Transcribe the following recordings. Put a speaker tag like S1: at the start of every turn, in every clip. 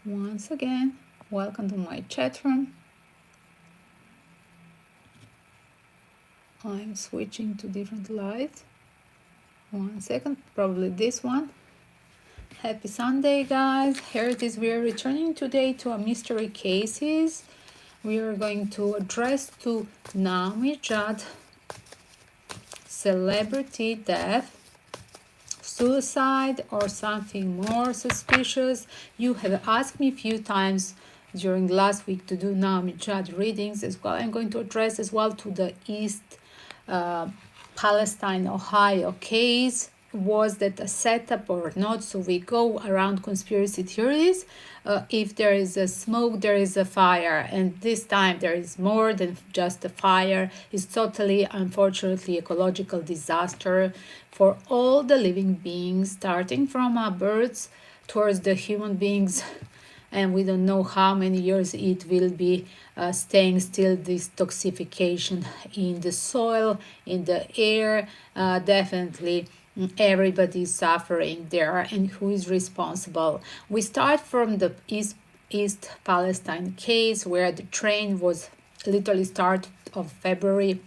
S1: Once again, welcome to my chat room. I'm switching to different lights. 1 second, probably this one. Happy Sunday, guys. Here it is. We are returning today to a mystery cases. We are going to address to Naomi Judd, celebrity death, suicide, or something more suspicious. You have asked me a few times during last week to do Naomi Judd readings as well. I'm going to address as well to the East Palestine, Ohio case. Was that a setup or not? So we go around conspiracy theories. If there is a smoke, there is a fire, and this time there is more than just a fire. It's totally, unfortunately, ecological disaster for all the living beings, starting from our birds towards the human beings, and we don't know how many years it will be staying still, this toxification in the soil, in the air. Definitely everybody is suffering there, and who is responsible? We start from the East Palestine case, where the train was literally start of February,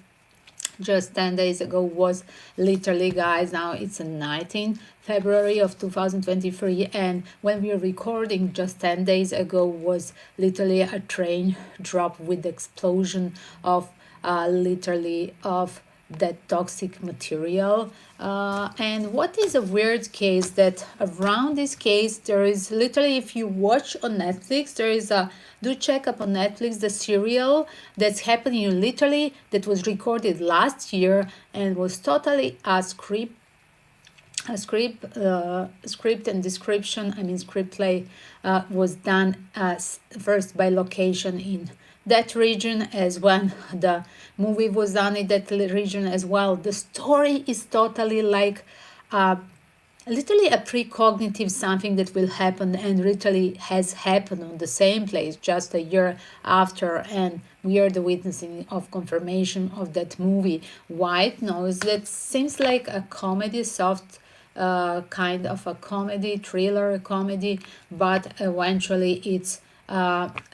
S1: just 10 days ago, was literally, guys, now it's 19 February of 2023, and when we are recording, just 10 days ago was literally a train drop with explosion of literally of that toxic material. And what is a weird case that around this case there is literally, if you watch on Netflix, there is a, do check up on Netflix the serial that's happening literally, that was recorded last year and was totally a script and description, script play, was done as first by location in that region, as when the movie was done in that region as well. The story is totally like literally a precognitive something that will happen, and literally has happened on the same place just a year after, and we are the witnessing of confirmation of that movie. White Noise, that seems like a comedy, soft kind of a comedy, thriller comedy, but eventually it's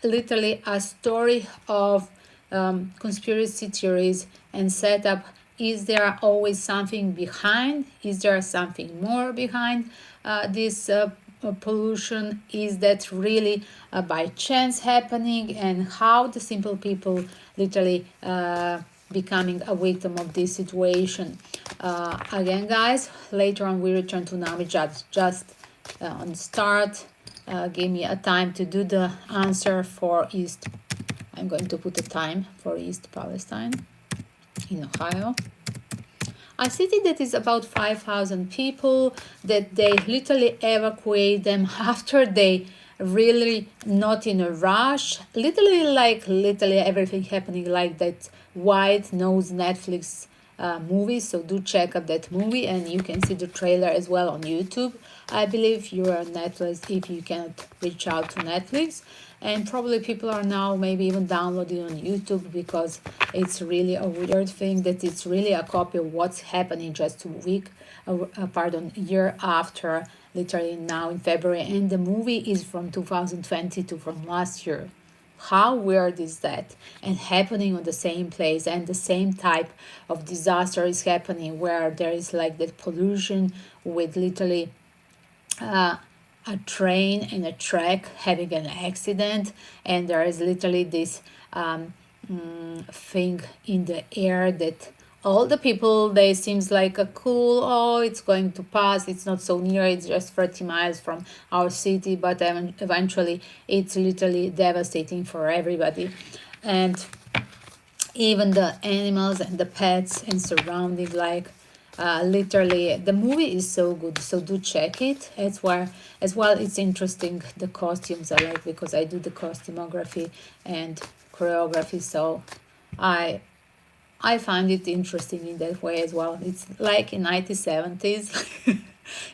S1: literally a story of conspiracy theories and setup. Is there always something behind? Is there something more behind this pollution? Is that really by chance happening? And how the simple people literally becoming a victim of this situation? Again, guys, later on we return to Naomi Judd. Just on start, give me a time to do the answer for East. I'm going to put a time for East Palestine in Ohio. A city that is about 5,000 people, that they literally evacuate them after they really not in a rush, literally like literally everything happening like that White Nose Netflix movie. So do check out that movie, and you can see the trailer as well on YouTube. I believe you are on Netflix if you cannot reach out to Netflix, and probably people are now maybe even downloading on YouTube, because it's really a weird thing that it's really a copy of what's happening just year after, literally now in February, and the movie is from 2022, from last year. How weird is that? And happening on the same place, and the same type of disaster is happening, where there is like that pollution with literally a train and a track having an accident, and there is literally this thing in the air that all the people, they seems like a cool, oh, it's going to pass, it's not so near, it's just 30 miles from our city, but eventually it's literally devastating for everybody. And even the animals and the pets and surrounding, like literally the movie is so good, so do check it as well. It's interesting, the costumes I like, because I do the costumography and choreography, so I find it interesting in that way as well. It's like in 1970s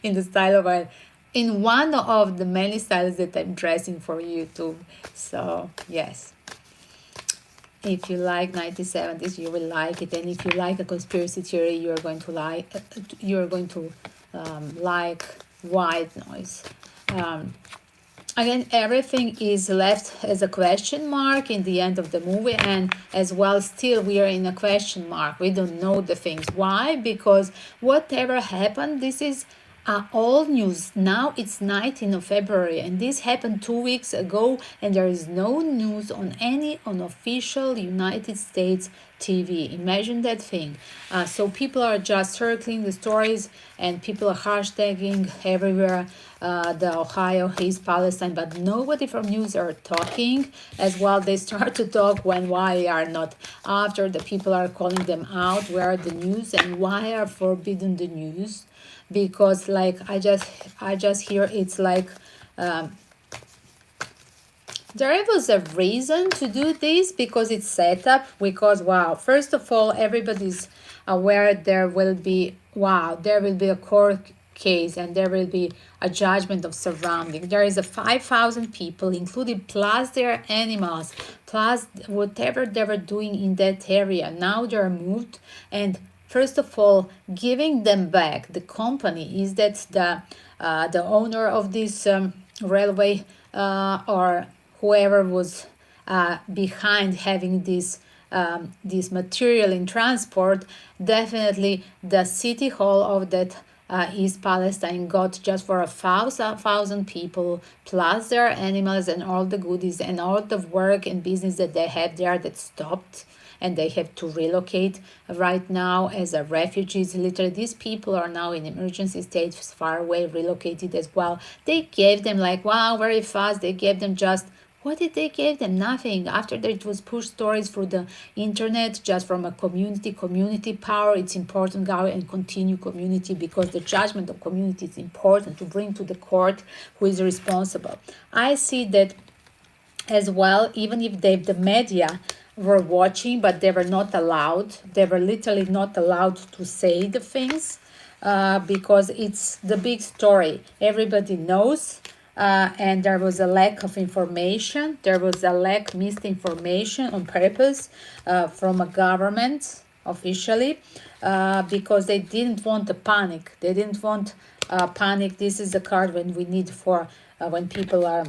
S1: in the style of in one of the many styles that I'm dressing for YouTube. So yes, if you like 1970s, you will like it, and if you like a conspiracy theory, you're going to like White Noise. again, everything is left as a question mark in the end of the movie, and as well still we are in a question mark. We don't know the things. Why? Because whatever happened, this is old news. Now it's 19th of February, and this happened 2 weeks ago, and there is no news on any unofficial United States TV. Imagine that thing. So people are just circling the stories, and people are hashtagging everywhere. The Ohio is Palestine, but nobody from news are talking as well. They start to talk when why are not after the people are calling them out. Where are the news and why are forbidden the news? Because like I just hear it's like there was a reason to do this because it's set up. Because wow, first of all, everybody's aware there will be a court case and there will be a judgment of surrounding. There is a 5,000 people included plus their animals plus whatever they were doing in that area. Now they're moved, and first of all, giving them back. The company is that the owner of this railway or whoever was behind having this material in transport. Definitely, the city hall of that East Palestine got just for 1,000 people plus their animals and all the goodies and all the work and business that they have there that stopped, and they have to relocate right now as a refugees. Literally, these people are now in emergency state, far away, relocated as well. They gave them like very fast. They gave them just what did they give them? Nothing. After that, it was pushed stories through the internet, just from a community power. It's important, go and continue community, because the judgment of community is important to bring to the court who is responsible. I see that as well, even if the media were watching, but they were not allowed. They were literally not allowed to say the things because it's the big story. Everybody knows. And there was a lack of information. There was a lack misinformation on purpose from a government officially because they didn't want a panic. They didn't want panic. This is the card when we need for when people are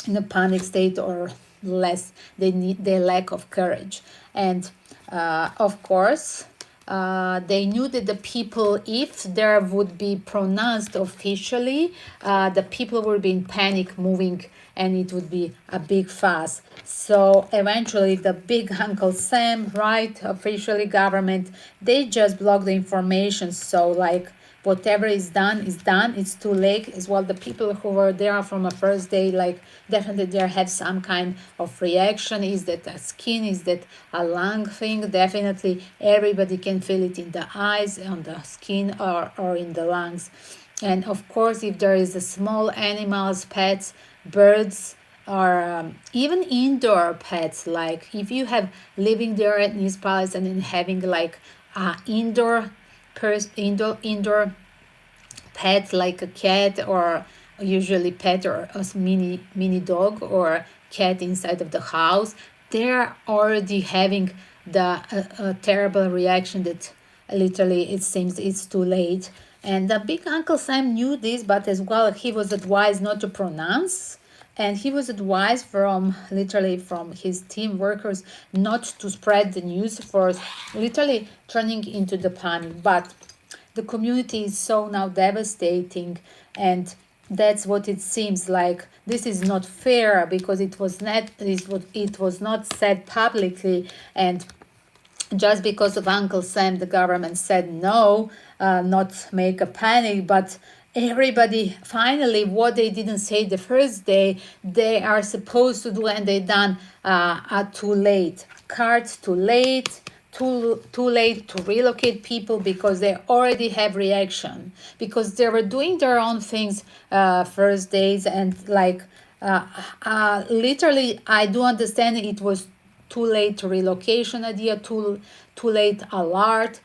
S1: in a panic state or less. They need their lack of courage, and of course. They knew that the people, if there would be pronounced officially, the people would be in panic moving, and it would be a big fuss. So eventually the big Uncle Sam, right, officially government, they just block the information. So like whatever is done, it's too late as well. The people who were there from a first day, like definitely they have some kind of reaction. Is that a skin, is that a lung thing? Definitely everybody can feel it in the eyes, on the skin, or in the lungs. And of course, if there is a small animals, pets, birds, or even indoor pets, like if you have living there at East Palestine and having like indoor pet like a cat, or usually pet or a mini dog or cat inside of the house, they're already having the terrible reaction that literally it seems it's too late. And the big Uncle Sam knew this, but as well he was advised not to pronounce, and he was advised from his team workers not to spread the news for literally turning into the panic. But the community is so now devastating, and that's what it seems like. This is not fair because it was not said publicly, and just because of Uncle Sam, the government said no, not make a panic. But everybody, finally, what they didn't say the first day, they are supposed to do, and they done too late. Cards too late. Too late to relocate people because they already have reaction, because they were doing their own things first days, and like literally I do understand it was too late to relocation idea, too late alert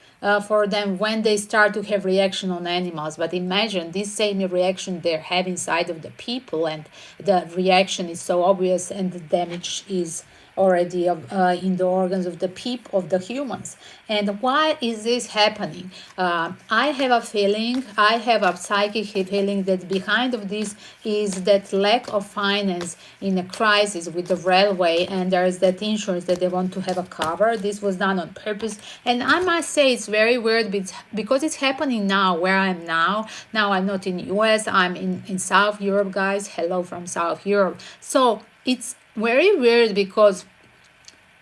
S1: for them when they start to have reaction on animals. But imagine this same reaction they have inside of the people, and the reaction is so obvious, and the damage is already in the organs of the people, of the humans. And why is this happening? I have a feeling, I have a psychic feeling that behind of this is that lack of finance in a crisis with the railway, and there is that insurance that they want to have a cover. This was done on purpose, and I must say it's very weird because it's happening now where I am now. Now I'm not in US, I'm in South Europe, guys. Hello from South Europe. So it's very weird because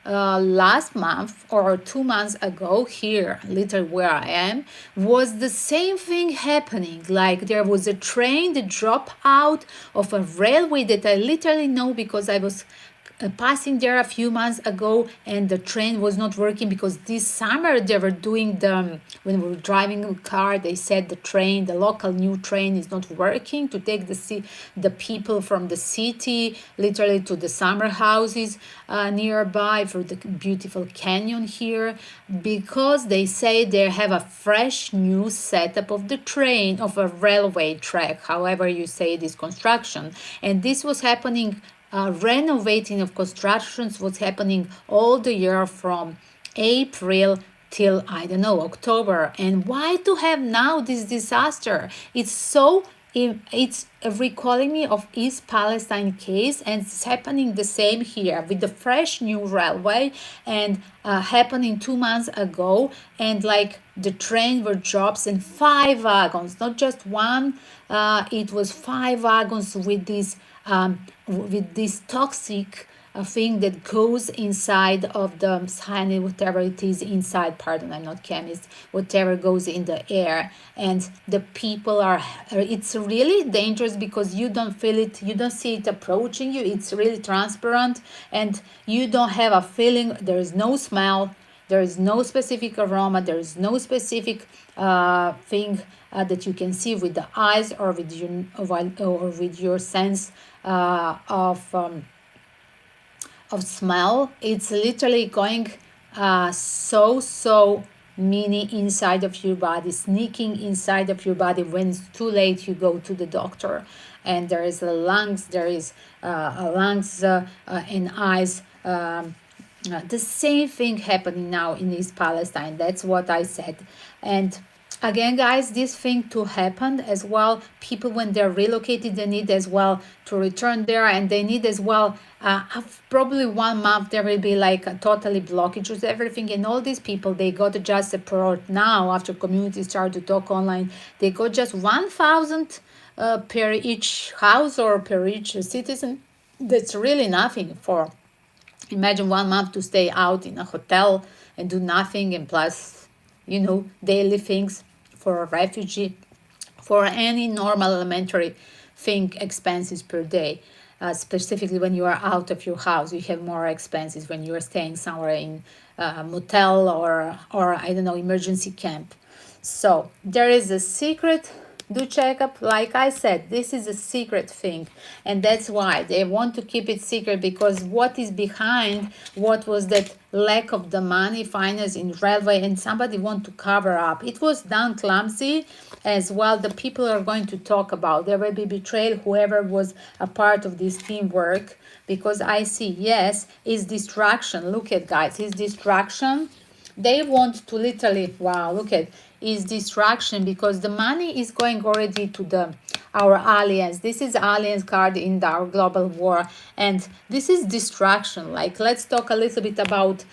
S1: last month or 2 months ago here, literally where I am, was the same thing happening. Like there was a train that dropped out of a railway that I literally know because I was passing there a few months ago, and the train was not working because this summer they were doing when we were driving a car, they said the local new train is not working to take the people from the city literally to the summer houses nearby for the beautiful canyon here, because they say they have a fresh new setup of the train, of a railway track, however you say this construction. And this was happening, renovating of constructions was happening all the year from April till, I don't know, October. And why to have now this disaster? It's recalling me of East Palestine case, and it's happening the same here with the fresh new railway, and happening 2 months ago. And like the train were drops in 5 wagons, not just one. It was 5 wagons with this toxic thing that goes inside of the cyanide, whatever it is inside, pardon, I'm not chemist, whatever goes in the air. And the people it's really dangerous because you don't feel it, you don't see it approaching you, it's really transparent, and you don't have a feeling, there is no smell, there is no specific aroma, there is no specific thing that you can see with the eyes or with your sense of smell. It's literally going so mini inside of your body, sneaking inside of your body. When it's too late, you go to the doctor, and there is there is lungs and eyes. The same thing happening now in East Palestine. That's what I said. And again, guys, this thing to happen as well, people when they're relocated, they need as well to return there, and they need as well probably 1 month there will be like a totally blockage with everything. And all these people, they got just support now after community started to talk online. They got just 1,000 per each house or per each citizen. That's really nothing. For imagine 1 month to stay out in a hotel and do nothing, and plus daily things for a refugee, for any normal elementary thing, expenses per day. Specifically when you are out of your house, you have more expenses when you are staying somewhere in a motel or I don't know, emergency camp. So there is a secret. Do check up. Like I said, this is a secret thing, and that's why they want to keep it secret, because what is behind what was that lack of the money, finance in railway, and somebody want to cover up. It was done clumsy as well. The people are going to talk about, there will be betrayal, whoever was a part of this teamwork, because I see, yes, is distraction. Look at, guys, is distraction. They want to literally, wow, look at, is distraction, because the money is going already to our alliance. This is alliance card in our global war, and this is distraction. Like, let's talk a little bit about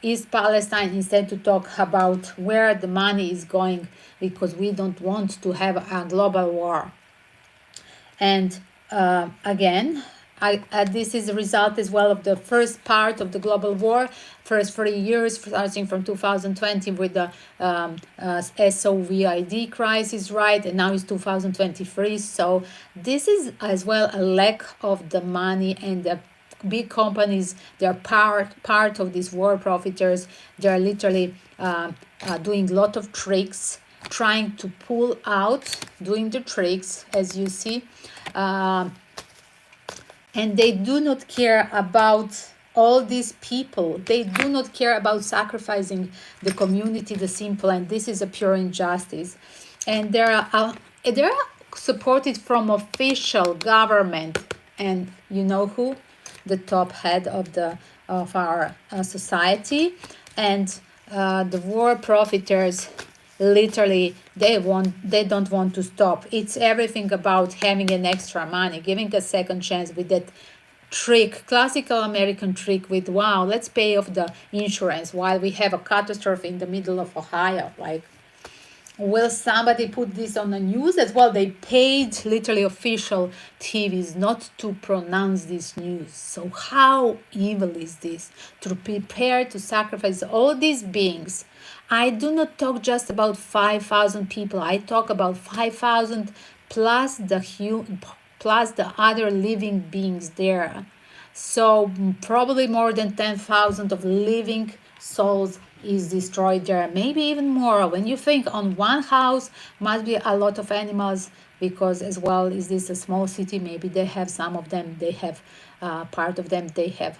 S1: East Palestine instead to talk about where the money is going, because we don't want to have a global war. And again, this is a result as well of the first part of the global war, first 3 years, starting from 2020 with the SOVID crisis, right? And now it's 2023. So this is as well a lack of the money, and the big companies, they're part of these war profiteers. They're literally doing a lot of tricks, trying to pull out, doing the tricks, as you see. And they do not care about all these people. They do not care about sacrificing the community, the simple, and this is a pure injustice. And they're supported from official government, and you know who? The top head of the of our society. And the war profiteers, literally, they don't want to stop. It's everything about having an extra money, giving a second chance with that trick, classical American trick with, wow, let's pay off the insurance while we have a catastrophe in the middle of Ohio. Like, will somebody put this on the news as well? They paid literally official TVs not to pronounce this news. So how evil is this? To prepare to sacrifice all these beings. I do not talk just about 5,000 people. I talk about 5,000 plus plus the other living beings there. So probably more than 10,000 of living souls is destroyed there, maybe even more. When you think on one house must be a lot of animals, because as well is this a small city, maybe they have some of them, they have part of them, they have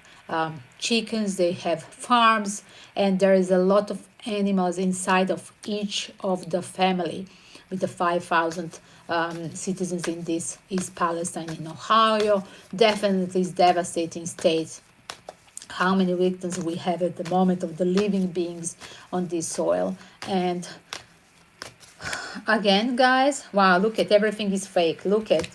S1: chickens, they have farms, and there is a lot of animals inside of each of the family. With the 5,000 citizens in this East Palestine in Ohio, definitely is devastating state. How many victims we have at the moment of the living beings on this soil. And again, guys, wow, look at, everything is fake. Look at,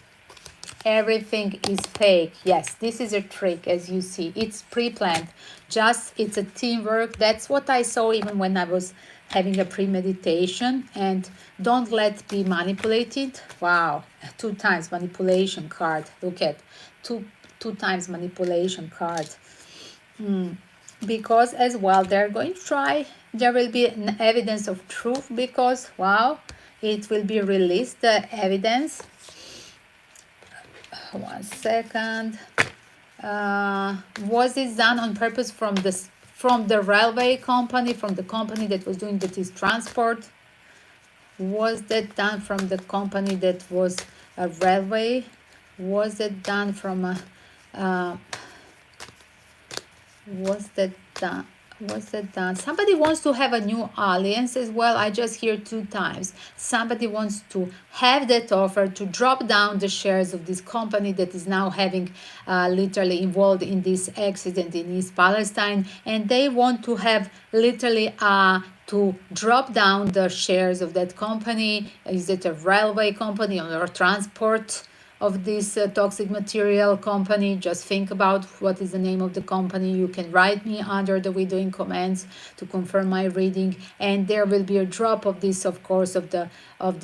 S1: everything is fake. Yes, this is a trick, as you see. It's pre-planned. Just, it's a teamwork. That's what I saw even when I was having a premeditation. And don't let be manipulated. Wow, 2 times manipulation card. Look at, two times manipulation card. Because as well they're going to try, there will be an evidence of truth, because wow, it will be released, the evidence. 1 second. Was this done on purpose from the railway company, from the company that was doing this transport? Was that done from the company that was a railway? Was it done from a was that done? Somebody wants to have a new alliance as well. I just hear 2 times. Somebody wants to have that offer to drop down the shares of this company that is now having literally involved in this accident in East Palestine, and they want to have literally to drop down the shares of that company. Is it a railway company or a transport of this toxic material company? Just think about what is the name of the company. You can write me under the video in comments to confirm my reading, and there will be a drop of this, of course, of the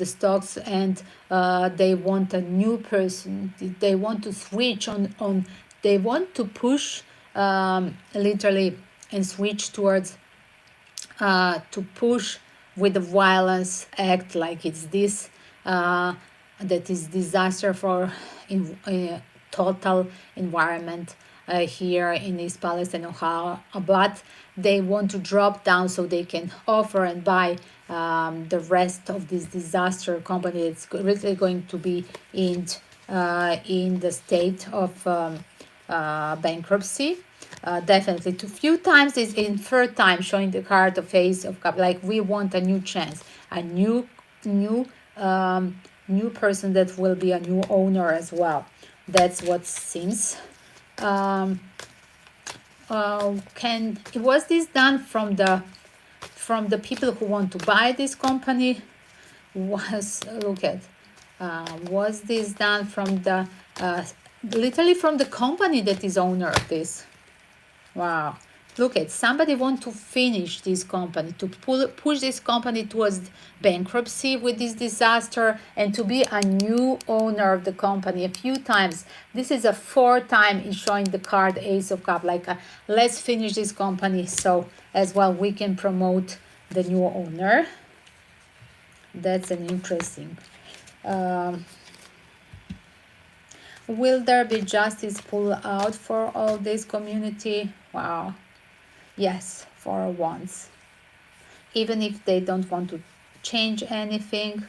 S1: stocks. And they want a new person. They want to switch on they want to push literally and switch towards to push with the violence act, like it's this that is disaster for total environment here in East Palestine, Ohio. But they want to drop down so they can offer and buy the rest of this disaster company. It's really going to be in the state of bankruptcy. Definitely, to few times is in 3rd time showing the card of Ace of Cups, like we want a new chance, a new person that will be a new owner as well. That's what seems. Was this done from the people who want to buy this company? Was this done from the literally from the company that is owner of this? Wow. Look at, somebody want to finish this company, to push this company towards bankruptcy with this disaster, and to be a new owner of the company a few times. This is a 4th time in showing the card Ace of Cups, like let's finish this company so as well we can promote the new owner. That's an interesting. Will there be justice pull out for all this community? Wow. Yes, for once. Even if they don't want to change anything,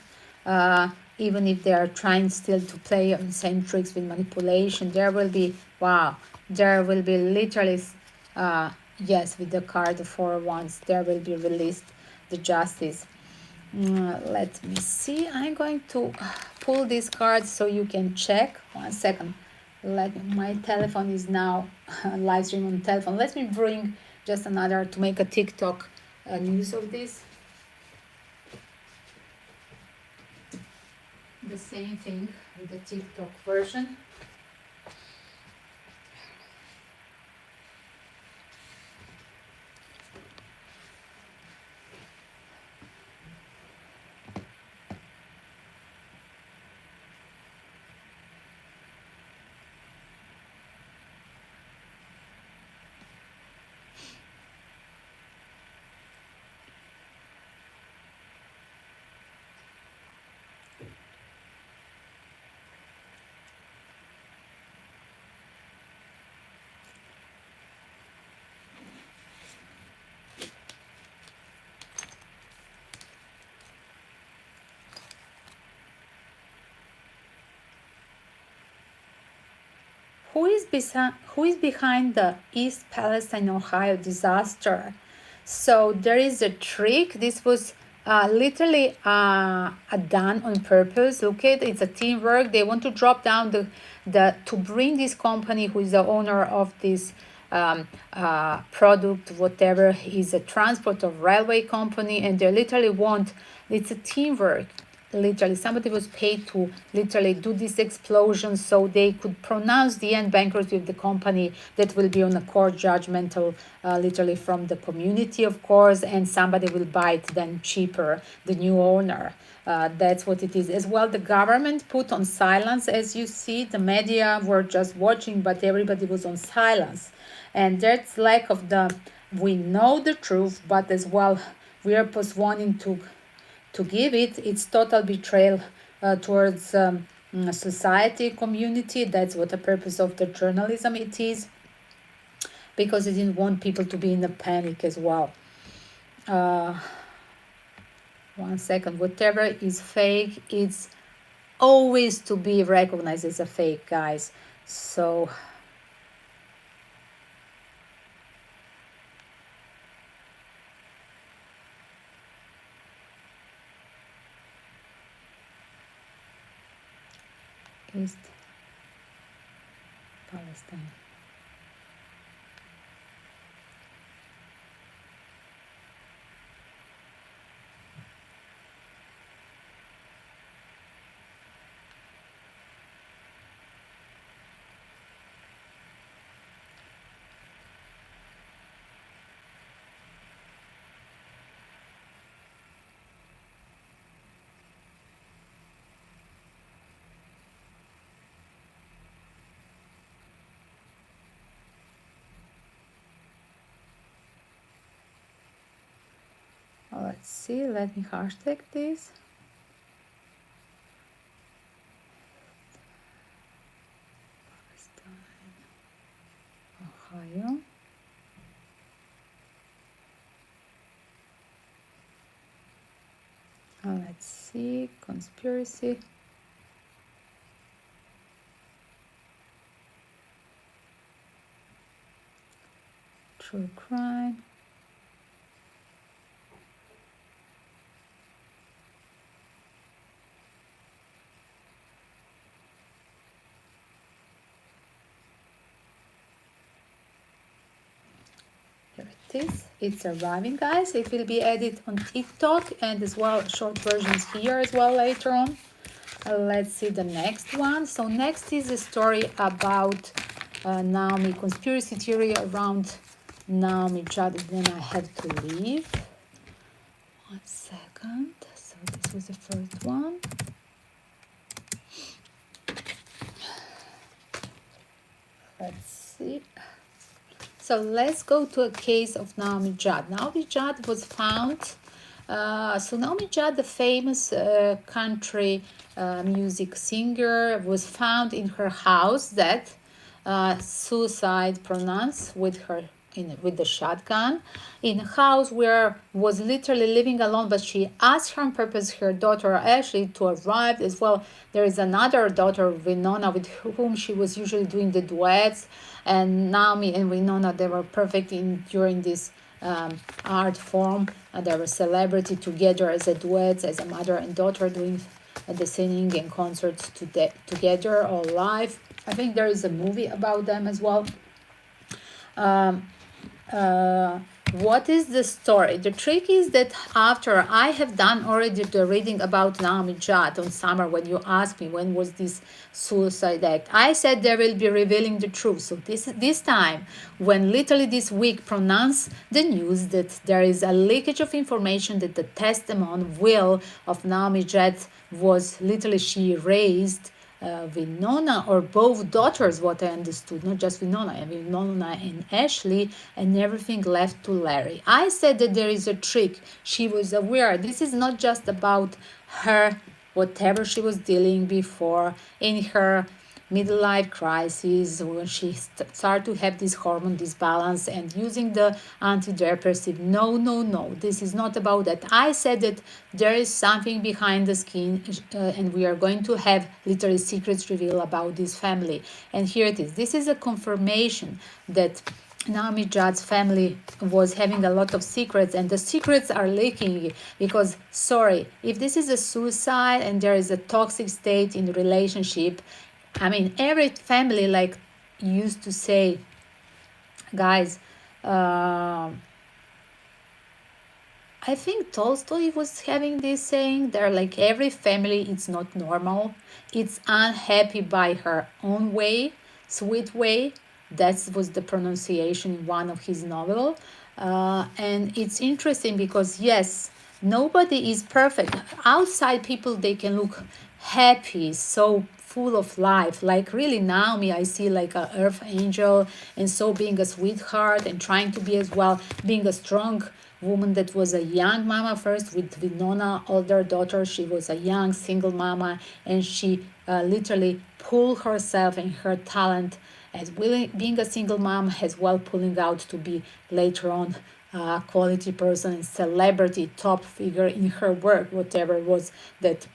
S1: even if they are trying still to play on the same tricks with manipulation, there will be, wow, there will be literally, yes, with the card for once, there will be released the justice. Let me see. I'm going to pull these cards so you can check. 1 second. My telephone is now live stream on telephone. Let me bring just another to make a TikTok news of this. The same thing with the TikTok version. Who is behind the East Palestine, Ohio disaster? So there is a trick. This was literally done on purpose. Look at it's a teamwork. They want to drop down the to bring this company who is the owner of this product, whatever, is a transport of railway company, and they literally want, it's a teamwork. Literally somebody was paid to literally do this explosion so they could pronounce the end bankruptcy of the company that will be on a court judgmental, literally from the community, of course, and somebody will buy it then cheaper, the new owner. That's what it is. As well, the government put on silence. As you see, the media were just watching, but everybody was on silence. And that's lack of we know the truth, but as well, we are postponing to give it. It's total betrayal towards society, community. That's what the purpose of the journalism it is, because it didn't want people to be in a panic as well. 1 second. Whatever is fake, it's always to be recognized as a fake, guys. So East Palestine. Let's see, let me hashtag this. Ohio. Let's see, conspiracy. True crime. Here it is. It's arriving, guys. It will be added on TikTok and as well short versions here as well later on. Let's see the next one. So next is a story about Naomi, conspiracy theory around Naomi Judd. Then I had to leave. 1 second. So this was the first one. Let's see. So let's go to a case of Naomi Judd. Naomi Judd was found. So Naomi Judd, the famous country music singer, was found in her house that suicide pronounced with her with the shotgun in a house where was literally living alone, but she asked her on purpose her daughter Ashley to arrive as well. There is another daughter, Winona, with whom she was usually doing the duets, and Naomi and Winona, they were perfect in during this art form. They were celebrity together as a duet, as a mother and daughter doing the singing and concerts together all live. I think there is a movie about them as well. Um, uh, what is the story? The trick is that after I have done already the reading about Naomi Judd on summer, when you asked me when was this suicide act, I said they will be revealing the truth. So this time, when literally this week pronounced the news that there is a leakage of information that the testimony will of Naomi Judd was literally she raised Winona or both daughters, what I understood, not just Winona, I mean Winona and Ashley, and everything left to Larry. I said that there is a trick. She was aware. This is not just about her, whatever she was dealing before in her midlife crisis, when she started to have this hormone disbalance and using the antidepressive. No, no, no, this is not about that. I said that there is something behind the skin, and we are going to have literally secrets revealed about this family. And here it is. This is a confirmation that Naomi Judd's family was having a lot of secrets, and the secrets are leaking because, sorry, if this is a suicide and there is a toxic state in the relationship, I mean, every family, like used to say, guys, I think Tolstoy was having this saying, they're like, every family, it's not normal. It's unhappy by her own way, sweet way. That was the pronunciation in one of his novels. And it's interesting because, yes, nobody is perfect. Outside people, they can look happy, so full of life. Like really Naomi, I see like a earth angel, and so being a sweetheart and trying to be as well, being a strong woman that was a young mama first with Winona, older daughter. She was a young single mama, and she literally pulled herself and her talent as being a single mom as well, pulling out to be later on a quality person and celebrity top figure in her work, whatever it was that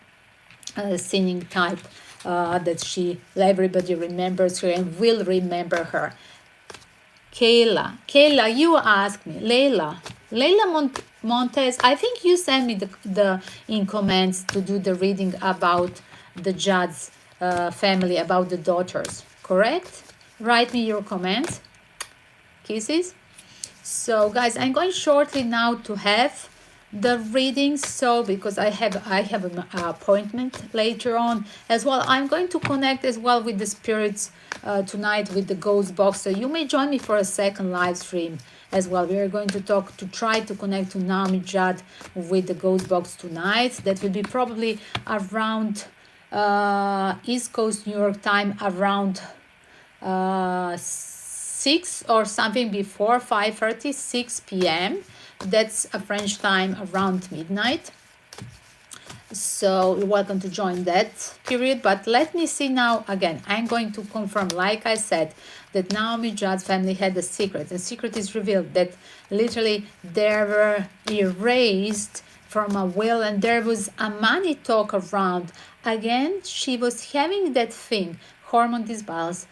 S1: singing type that everybody remembers her and will remember her. Kayla, you asked me. Leila Montez, I think you sent me the in comments to do the reading about the Judd's family, about the daughters, correct? Write me your comments. Kisses. So guys, I'm going shortly now to have the readings, so because I have an appointment later on as well. I'm going to connect as well with the spirits tonight with the ghost box, so you may join me for a second live stream as well. We are going to try to connect to Naomi Judd with the ghost box tonight. That will be probably around East Coast New York time, around 6 or something before 5:30, 6 p.m. That's a French time around midnight. So you're welcome to join that period. But let me see now again. I'm going to confirm, like I said, that Naomi Judd's family had a secret. The secret is revealed that literally they were erased from a will, and there was a money talk around. Again, she was having that thing, hormone disbalance,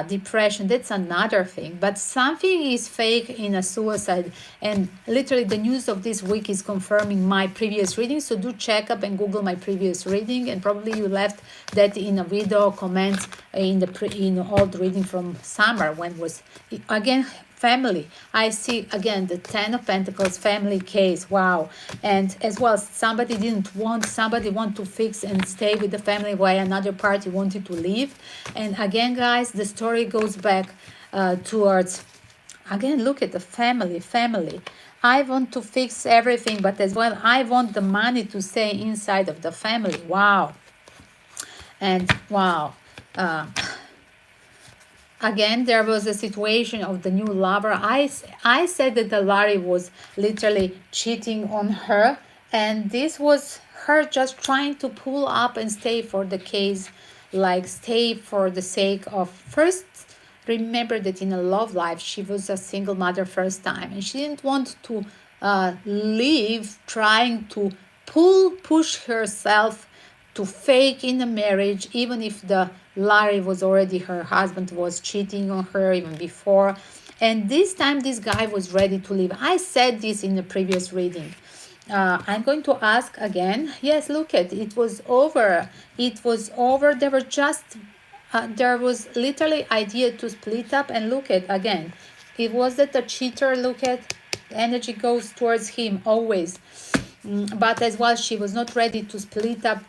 S1: depression. That's another thing, but something is fake in a suicide, and literally the news of this week is confirming my previous reading. So do check up and Google my previous reading, and probably you left that in a video comment in old reading from summer, when was again family. I see again the 10 of Pentacles, family case. Wow. And as well, somebody want to fix and stay with the family while another party wanted to leave. And again, guys, the story goes back towards, again, look at the family. I want to fix everything, but as well, I want the money to stay inside of the family. Wow. And wow. Again, there was a situation of the new lover. I said that the Larry was literally cheating on her, and this was her just trying to pull up and stay for the case, like stay for the sake of, first, remember that in a love life, she was a single mother first time, and she didn't want to leave trying to push herself to fake in a marriage, even if the Larry was already, her husband was cheating on her even before. And this time this guy was ready to leave. I said this in the previous reading. I'm going to ask again. Yes, look at it. It was over. They were just there was literally idea to split up, and look at again. It was that a cheater, look at, energy goes towards him always. But as well, she was not ready to split up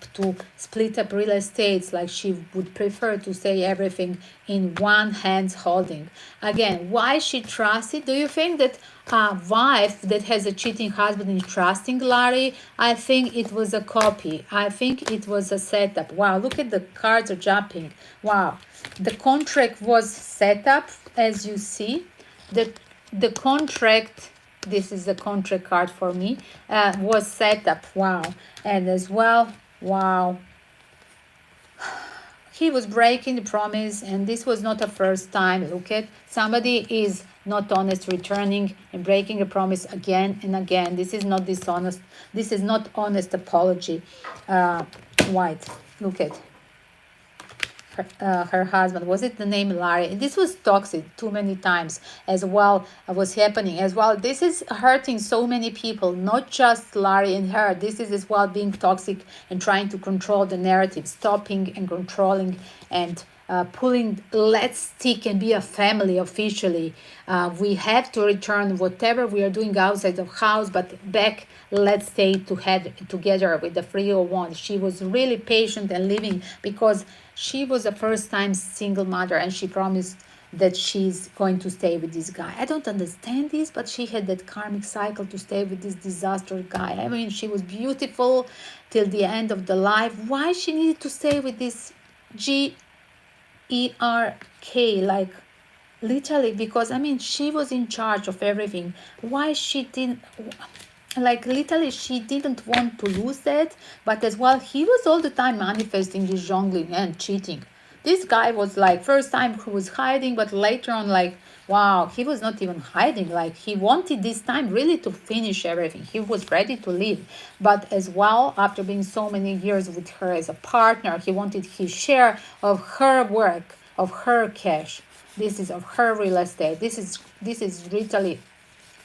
S1: real estates, like she would prefer to say everything in one hand holding. Again, why she trusted? Do you think that a wife that has a cheating husband is trusting Larry? I think it was a copy. I think it was a setup. Wow, look at the cards are jumping. Wow, the contract was set up, as you see. The contract, this is the contract card for me, was set up. Wow. And as well, wow, he was breaking the promise, and this was not a first time. Look at, somebody is not honest, returning and breaking a promise again and again. This is not dishonest, this is not honest apology. White, look at her husband, was it the name Larry? This was toxic too many times as well, was happening as well. This is hurting so many people, not just Larry and her. This is as well being toxic and trying to control the narrative, stopping and controlling and pulling, let's stick and be a family officially. We have to return whatever we are doing outside of house, but back, let's stay together with the 301. She was really patient and living, because she was a first time single mother, and she promised that she's going to stay with this guy. I don't understand this, but she had that karmic cycle to stay with this disaster guy. I mean, she was beautiful till the end of the life. Why she needed to stay with this GERK, like literally? Because I mean, she was in charge of everything. Why she didn't, like literally, she didn't want to lose that. But as well, he was all the time manifesting this jongling and cheating. This guy was like, first time he was hiding, but later on, like, wow, he was not even hiding. Like, he wanted this time really to finish everything. He was ready to leave. But as well, after being so many years with her as a partner, he wanted his share of her work, of her cash. This is of her real estate. This is literally,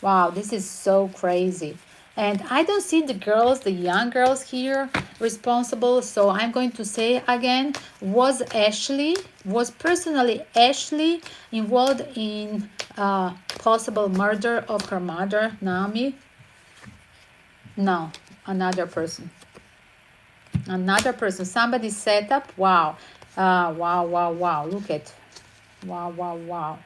S1: wow, this is so crazy. And I don't see the girls, the young girls here responsible. So I'm going to say again, was personally Ashley involved in possible murder of her mother, Naomi? No, another person. Another person. Somebody set up. Wow. Wow. Look at. Wow.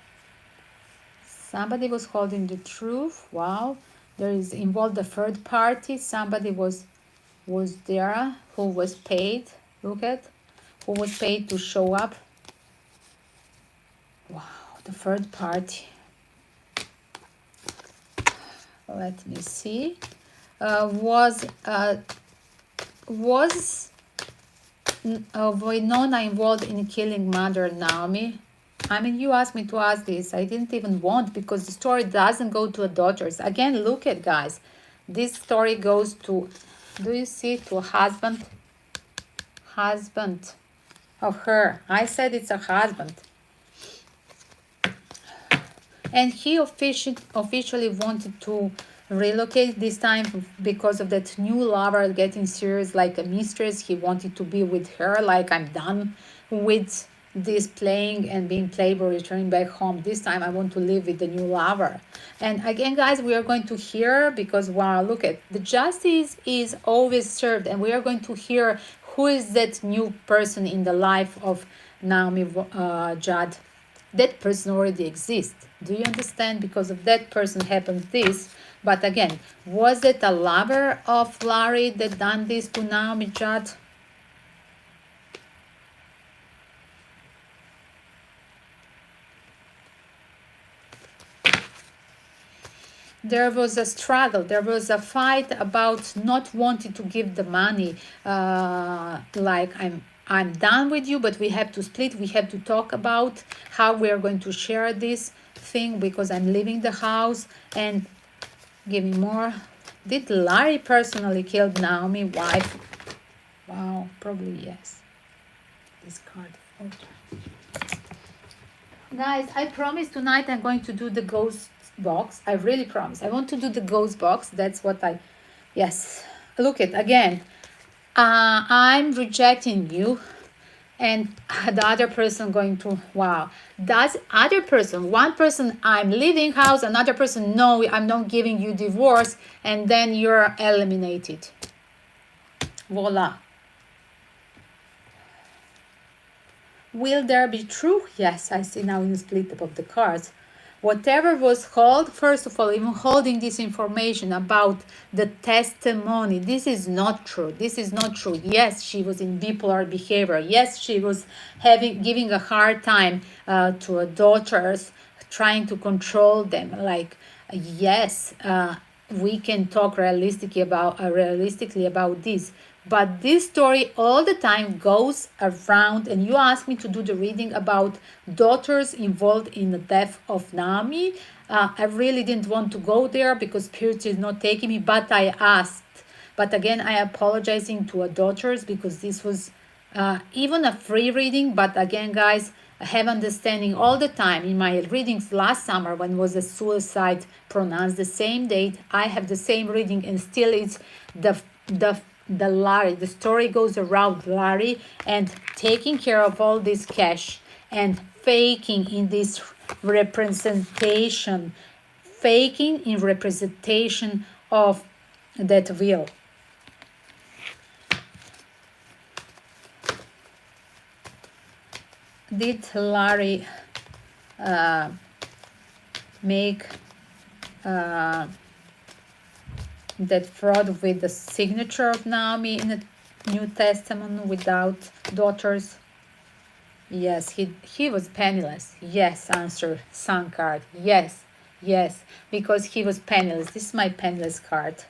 S1: Somebody was holding the truth. Wow. There is involved a third party. Somebody was there who was paid. Look at, who was paid to show up. Wow, the third party. Let me see. Was Winona involved in killing mother Naomi? I mean, you asked me to ask this. I didn't even want, because the story doesn't go to the daughters. Again, look at, guys. This story goes to, do you see, to a husband? Husband of her. I said it's a husband. And he officially wanted to relocate this time because of that new lover getting serious, like a mistress. He wanted to be with her, like, I'm done with this playing and being playboy, returning back home. This time I want to live with the new lover. And again, guys, we are going to hear, because wow, look at, the justice is always served, and we are going to hear who is that new person in the life of Naomi Judd. That person already exists. Do you understand? Because of that person happens this. But again, was it a lover of Larry that done this to Naomi Judd? There was a struggle, there was a fight about not wanting to give the money, like, I'm done with you, but we have to split. We have to talk about how we are going to share this thing, because I'm leaving the house. And give me more. Did Larry personally kill Naomi wife? Wow, probably yes. This card. Okay. Guys, I promise tonight I'm going to do the ghost box. I really promise. I want to do the ghost box. That's what yes. Look at again. I'm rejecting you. and the other person going to, wow, that's other person, one person, I'm leaving house, another person, no, I'm not giving you divorce, and then you're eliminated. Voila. Will there be truth? Yes, I see now in the split up of the cards. Whatever was held, first of all, even holding this information about the testimony, this is not true. This is not true. Yes, she was in bipolar behavior. Yes, she was giving a hard time to her daughters, trying to control them. Like, yes, we can talk realistically about this, but this story all the time goes around, and you asked me to do the reading about daughters involved in the death of Naomi. I really didn't want to go there because spirit is not taking me, but I asked. But again, I apologizing to our daughters because this was even a free reading. But again, guys, I have understanding all the time. In my readings last summer, when was a suicide pronounced the same date, I have the same reading, and still it's the Larry. The story goes around Larry and taking care of all this cash and faking in this representation, faking in representation of that will. Did Larry make that fraud with the signature of Naomi in the New Testament without daughters? Yes, he was penniless. Yes, answer Sun card. Yes, yes, because he was penniless. This is my penniless card.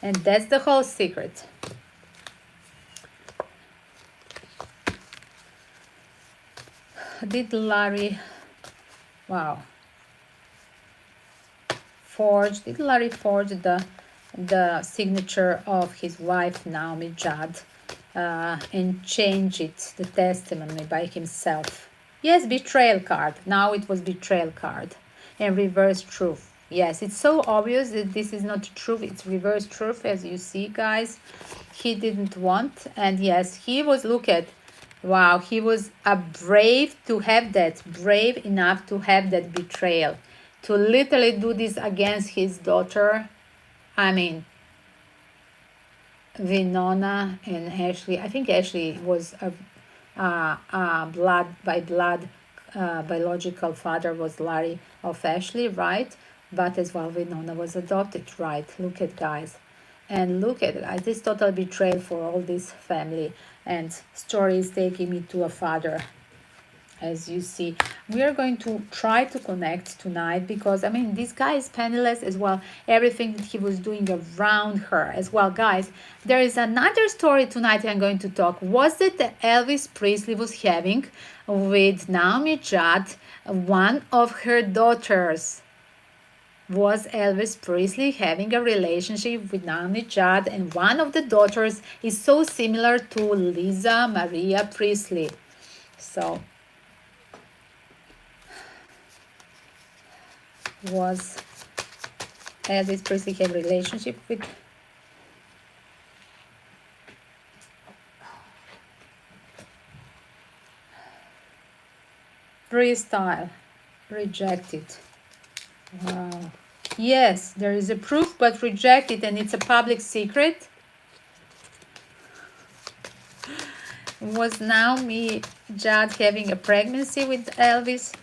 S1: And that's the whole secret. Did Larry, wow, did Larry forge the signature of his wife Naomi Judd and change it, the testimony, by himself? Yes, betrayal card. Now it was betrayal card. And reverse truth. Yes, it's so obvious that this is not truth. It's reverse truth, as you see, guys. He didn't want. And yes, he was, look at, wow, he was brave to have that, brave enough to have that betrayal, to literally do this against his daughter. I mean, Winona and Ashley. I think Ashley was a blood biological father was Larry of Ashley, right? But as well, Winona was adopted, right? Look at, guys. And look at, guys, this total betrayal for all this family. And story is taking me to a father. As you see, we are going to try to connect tonight because, I mean, this guy is penniless as well. Everything that he was doing around her as well. Guys, there is another story tonight I'm going to talk. Was it that Elvis Presley was having with Naomi Judd, one of her daughters? Was Elvis Presley having a relationship with Naomi Judd, and one of the daughters is so similar to Lisa Maria Presley. So was Elvis Presley have a relationship with freestyle? Rejected. Wow. Yes, there is a proof, but rejected, and it's a public secret. Was Naomi Judd having a pregnancy with Elvis?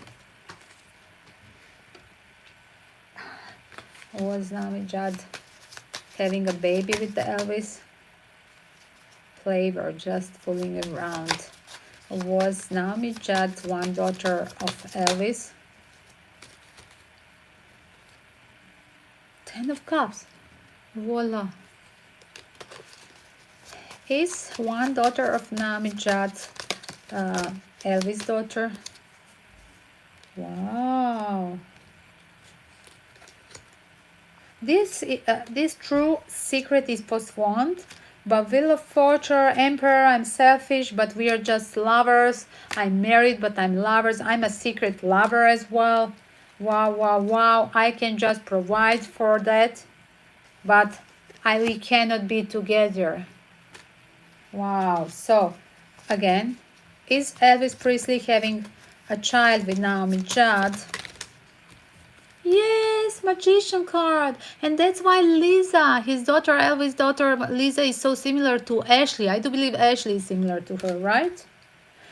S1: Was Naomi Judd having a baby with the Elvis? Flavor, just fooling around. Was Naomi Judd one daughter of Elvis? 10 of Cups. Voila. Is one daughter of Naomi Judd Elvis' daughter? Wow. This true secret is postponed. But Wheel of Fortune, Emperor, I'm selfish, but we are just lovers. I'm married, but I'm lovers. I'm a secret lover as well. Wow, wow, wow. I can just provide for that, but we cannot be together. Wow. So, again, Is Elvis Presley having a child with Naomi Judd? Yes, magician card. And that's why Lisa, his daughter, Elvis' daughter, Lisa, is so similar to Ashley. I do believe Ashley is similar to her, right?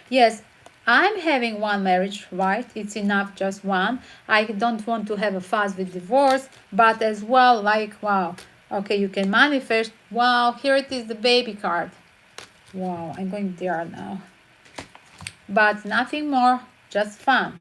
S1: Yes, I'm having one marriage, right? It's enough, just one. I don't want to have a fuss with divorce, but as well, like, wow. Okay, you can manifest. Wow, here it is, the baby card. Wow, I'm going there now. But nothing more, just fun.